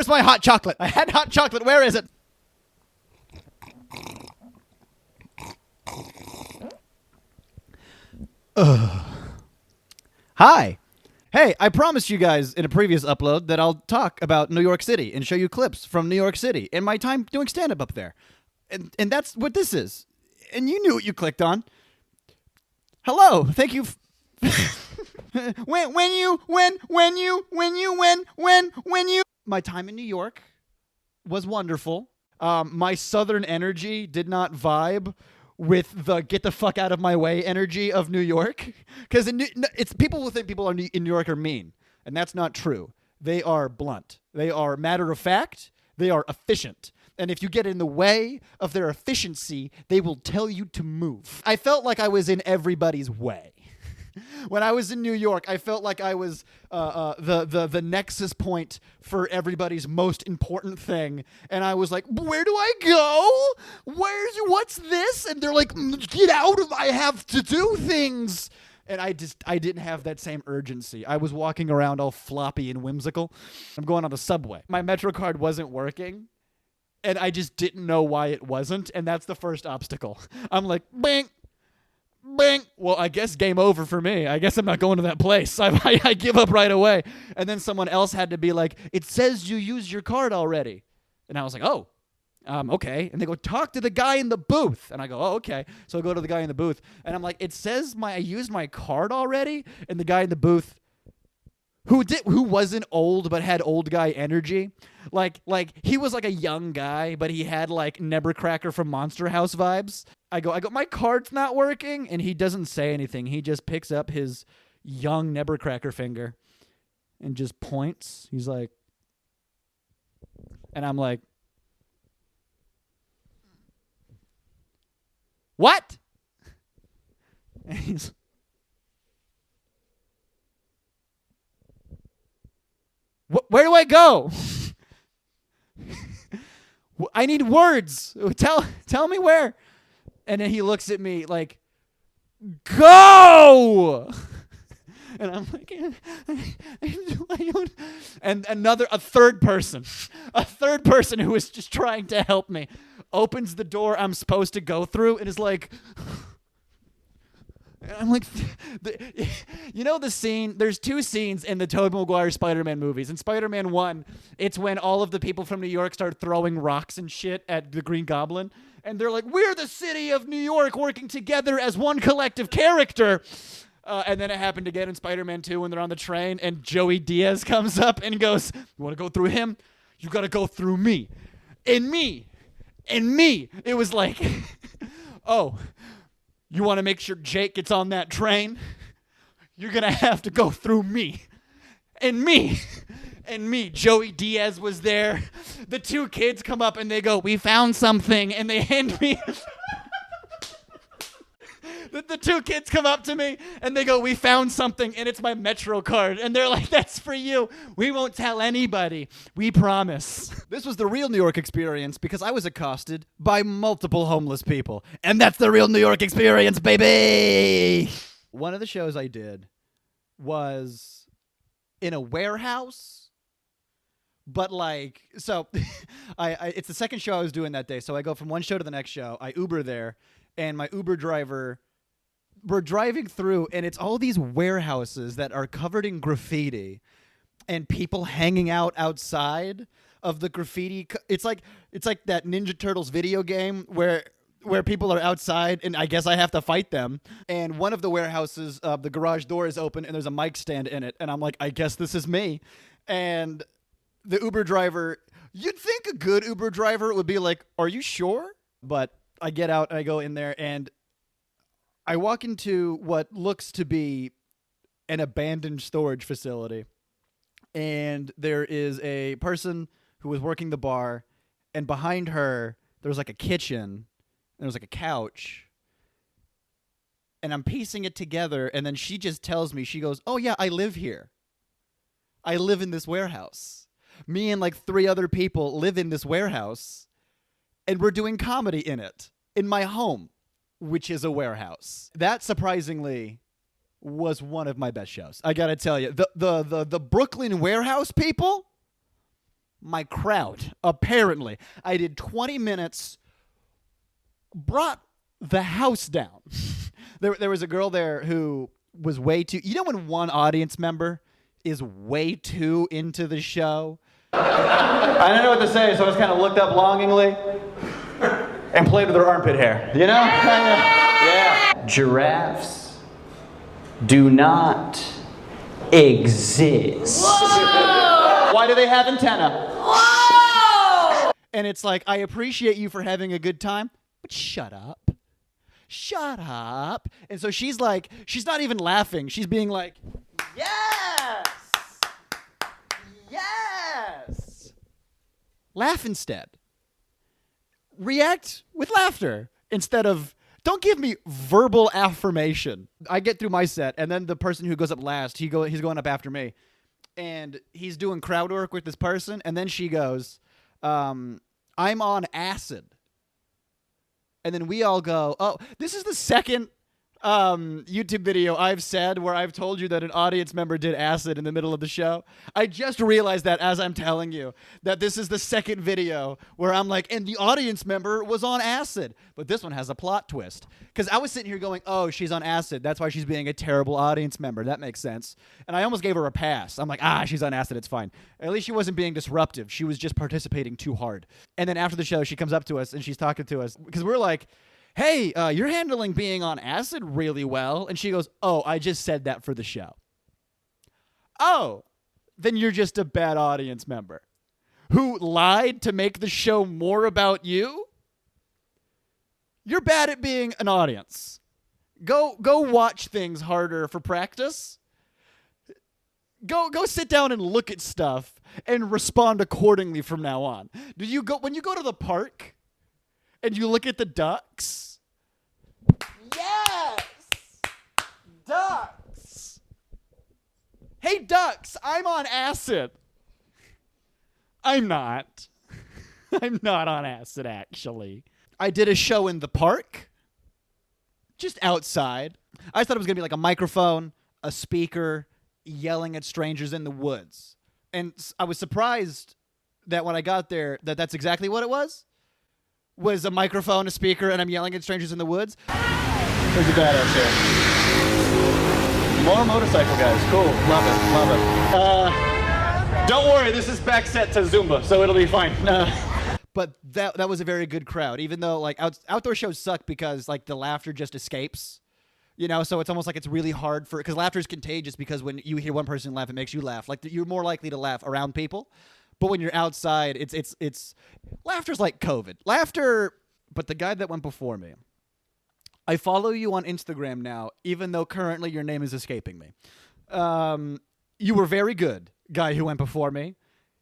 Where's my hot chocolate? I had hot chocolate. Where is it? Hi. Hey, I promised you guys in a previous upload that I'll talk about New York City and show you clips from New York City and my time doing stand-up up there. And that's what this is. And you knew what you clicked on. Hello. Thank you. When you. My time in New York was wonderful. My southern energy did not vibe with the get the fuck out of my way energy of New York. Because it's people will think people in New York are mean. And that's not true. They are blunt. They are matter of fact. They are efficient. And if you get in the way of their efficiency, they will tell you to move. I felt like I was in everybody's way. When I was in New York, I felt like I was the nexus point for everybody's most important thing. And I was like, where do I go? What's this? And they're like, get out of, I have to do things. And I didn't have that same urgency. I was walking around all floppy and whimsical. I'm going on the subway. My Metro card wasn't working. And I just didn't know why it wasn't. And that's the first obstacle. I'm like, bang. Bang. Well, I guess game over for me. I guess I'm not going to that place. I give up right away. And then someone else had to be like, it says you used your card already. And I was like, oh, okay. And they go, talk to the guy in the booth. And I go, oh, okay. So I go to the guy in the booth. And I'm like, it says I used my card already? And the guy in the booth, who wasn't old but had old guy energy, like he was like a young guy, but he had like Nebbercracker from Monster House vibes. I go, my card's not working, and he doesn't say anything. He just picks up his young Nebbercracker finger and just points. He's like, and I'm like, what? And he's, where do I go? I need words. Tell me where. And then he looks at me like, go! And I'm like, and a third person who is just trying to help me opens the door I'm supposed to go through and is like, I'm like, you know the scene, there's two scenes in the Tobey Maguire Spider-Man movies. In Spider-Man 1, it's when all of the people from New York start throwing rocks and shit at the Green Goblin. And they're like, we're the city of New York working together as one collective character. And then it happened again in Spider-Man 2 when they're on the train and Joey Diaz comes up and goes, you want to go through him? You got to go through me. And me. And me. It was like, oh, you want to make sure Jake gets on that train? You're going to have to go through me. And me. And me. Joey Diaz was there. The two kids come up and they go, we found something. And they hand me... The two kids come up to me and they go, we found something, and it's my Metro card. And they're like, that's for you. We won't tell anybody. We promise. This was the real New York experience because I was accosted by multiple homeless people. And that's the real New York experience, baby! One of the shows I did was in a warehouse. But like, so it's the second show I was doing that day. So I go from one show to the next show. I Uber there, and my Uber driver, we're driving through, and it's all these warehouses that are covered in graffiti and people hanging out outside of the graffiti. It's like that Ninja Turtles video game where people are outside, and I guess I have to fight them. And one of the warehouses, the garage door is open, and there's a mic stand in it. And I'm like, I guess this is me. And the Uber driver, you'd think a good Uber driver would be like, are you sure? But I get out, and I go in there, and I walk into what looks to be an abandoned storage facility. And there is a person who was working the bar, and behind her, there was like a kitchen, and there was like a couch. And I'm piecing it together, and then she just tells me, she goes, oh yeah, I live here. I live in this warehouse. Me and like 3 other people live in this warehouse, and we're doing comedy in it, in my home, which is a warehouse. That surprisingly was one of my best shows. I gotta tell you, the Brooklyn warehouse people, my crowd. Apparently, I did 20 minutes, brought the house down. There was a girl there who was way too, you know when one audience member is way too into the show? I didn't know what to say, so I just kind of looked up longingly and played with her armpit hair, you know? Yeah. Giraffes do not exist. Whoa! Why do they have antenna? Whoa! And it's like, I appreciate you for having a good time, but shut up. Shut up. And so she's like, she's not even laughing. She's being like, yes! Yes! Laugh instead. React with laughter instead of, don't give me verbal affirmation. I get through my set, and then the person who goes up last, he's going up after me. And he's doing crowd work with this person, and then she goes, I'm on acid. And then we all go, oh, this is the second YouTube video I've said where I've told you that an audience member did acid in the middle of the show. I just realized that as I'm telling you that this is the second video where I'm like, and the audience member was on acid. But this one has a plot twist. Because I was sitting here going, oh, she's on acid. That's why she's being a terrible audience member. That makes sense. And I almost gave her a pass. I'm like, she's on acid. It's fine. At least she wasn't being disruptive. She was just participating too hard. And then after the show, she comes up to us and she's talking to us because we're like, hey, you're handling being on acid really well. And she goes, oh, I just said that for the show. Oh, then you're just a bad audience member who lied to make the show more about you? You're bad at being an audience. Go watch things harder for practice. Go sit down and look at stuff and respond accordingly from now on. When you go to the park and you look at the ducks? Yes! Ducks! Hey, ducks, I'm on acid. I'm not. I'm not on acid, actually. I did a show in the park, just outside. I thought it was going to be like a microphone, a speaker, yelling at strangers in the woods. And I was surprised that when I got there, that's exactly what it was a microphone, a speaker, and I'm yelling at strangers in the woods. There's a badass here. More motorcycle guys. Cool. Love it. Don't worry, this is back set to Zumba, so it'll be fine. But that was a very good crowd, even though like outdoor shows suck because like the laughter just escapes. You know, so it's almost like it's really hard because laughter is contagious because when you hear one person laugh, it makes you laugh. Like you're more likely to laugh around people. But when you're outside, it's laughter's like COVID. But the guy that went before me, I follow you on Instagram now, even though currently your name is escaping me. You were very good, guy who went before me.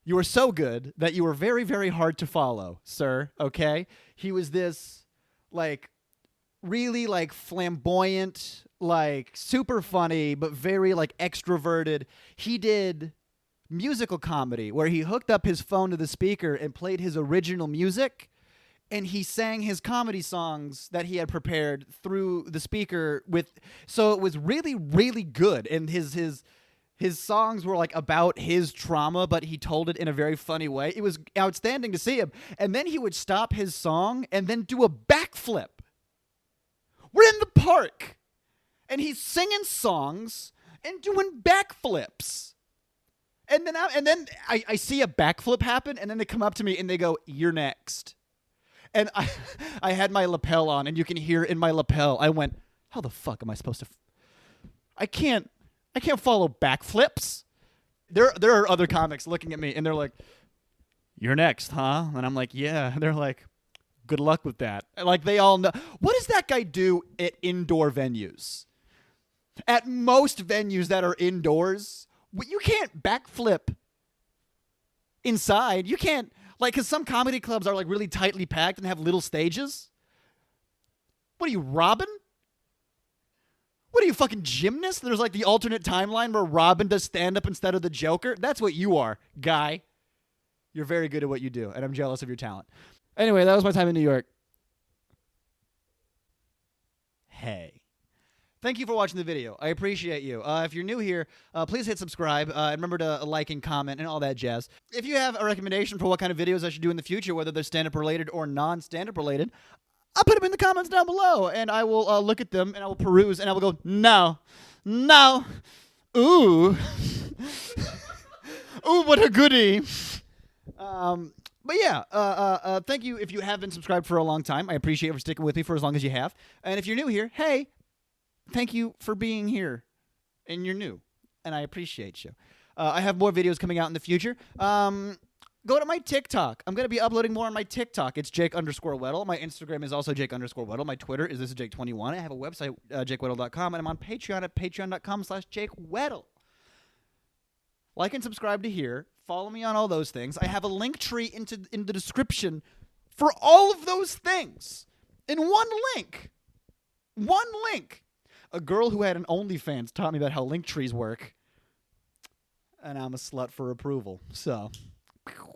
You were so good that you were very, very hard to follow, sir, okay? He was this, like, really, like, flamboyant, like, super funny, but very, like, extroverted. He did musical comedy where he hooked up his phone to the speaker and played his original music, and he sang his comedy songs that he had prepared through the speaker so it was really, really good. And his songs were like about his trauma, but he told it in a very funny way. It was outstanding to see him. And then he would stop his song and then do a backflip. We're in the park, and he's singing songs and doing backflips. And then I see a backflip happen, and then they come up to me and they go, "You're next." And I had my lapel on, and you can hear in my lapel, I went, "How the fuck am I supposed to? I can't follow backflips." There are other comics looking at me, and they're like, "You're next, huh?" And I'm like, "Yeah." And they're like, "Good luck with that." Like they all know. What does that guy do at indoor venues? At most venues that are indoors, you can't backflip inside. You can't, like, because some comedy clubs are like really tightly packed and have little stages. What are you, Robin? What are you, fucking gymnast? There's like the alternate timeline where Robin does stand-up instead of the Joker. That's what you are, guy. You're very good at what you do, and I'm jealous of your talent. Anyway, that was my time in New York. Hey, Thank you for watching the video. I appreciate you. If you're new here, please hit subscribe. And remember to like and comment and all that jazz. If you have a recommendation for what kind of videos I should do in the future, whether they're stand-up related or non-stand-up related, I'll put them in the comments down below, and I will look at them, and I will peruse, and I will go, no, ooh, ooh, what a goodie. But yeah, thank you if you have been subscribed for a long time. I appreciate you for sticking with me for as long as you have. And if you're new here, hey, thank you for being here, and you're new, and I appreciate you. I have more videos coming out in the future. Go to my TikTok. I'm going to be uploading more on my TikTok. It's Jake_Weddle. My Instagram is also Jake_Weddle. My Twitter is thisisjake21. I have a website, JakeWeddle.com, and I'm on Patreon at patreon.com/JakeWeddle. Like and subscribe to here. Follow me on all those things. I have a link tree in the description for all of those things in one link. One link. A girl who had an OnlyFans taught me about how link trees work, and I'm a slut for approval. So...